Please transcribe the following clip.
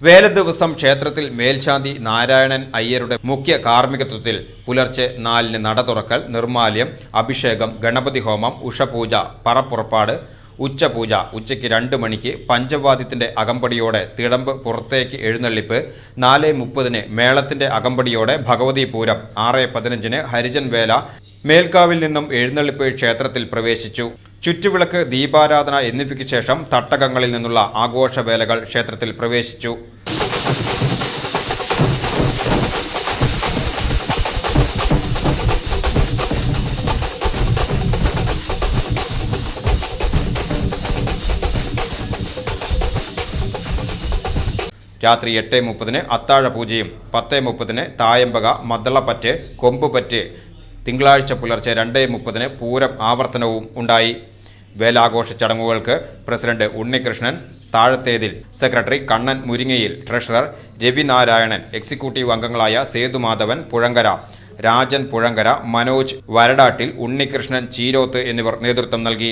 വേലദിവസം ക്ഷേത്രത്തിൽ മേൽശാന്തി നാരായണൻ അയ്യരുടെ മുഖ്യ കാർമ്മികത്വത്തിൽ പുലർച്ചെ 4-ന് നട തുറക്കൽ, നിർമ്മാല്യം, അഭിഷേകം, ഗണപതി ഹോമം, ഉഷപൂജ, പറപ്പുറപ്പാട്, ഉച്ചപൂജ, ഉച്ചയ്ക്ക് 2 മണിക്ക് പഞ്ചവാദ്യത്തിന്റെ അകമ്പടിയോടെ തിടമ്പ് പുറത്തേക്ക് എഴുന്നള്ളിപ്പ്, 4:30-ന് മേളത്തിന്റെ അകമ്പടിയോടെ ഭഗവതി പൂരം, 6:15-ന് ഹരിജൻ വേല, മേൽക്കാവിൽ നിന്നും എഴുന്നള്ളിപ്പ് ക്ഷേത്രത്തിൽ പ്രവേശിച്ചു. ചുറ്റുവിളക്ക്, ദീപാരാധന എന്നിവയ്ക്ക് ശേഷം തട്ടകങ്ങളിൽ നിന്നുള്ള ആഘോഷവേലകൾ ക്ഷേത്രത്തിൽ പ്രവേശിച്ചു. രാത്രി 8:30-ന് അത്താഴപൂജയും 10:30-ന് തായമ്പക, മദ്ദളപ്പറ്റ്, കൊമ്പുപറ്റ്, തിങ്കളാഴ്ച പുലർച്ചെ 2:30-ന് പൂരം ആവർത്തനവും ഉണ്ടായി. വേലാഘോഷ ചടങ്ങുകൾക്ക് president Unnikrishnan താഴത്തേതിൽ, secretary Kannan മുരിങ്ങയിൽ, treasurer Ravi Narayanan, executive അംഗങ്ങളായ സേതുമാധവൻ പുഴങ്കര, രാജൻ പുഴങ്കര, മനോജ് വരടാട്ടിൽ, ഉണ്ണികൃഷ്ണൻ ചീരോത്ത് എന്നിവർ നേതൃത്വം നൽകി.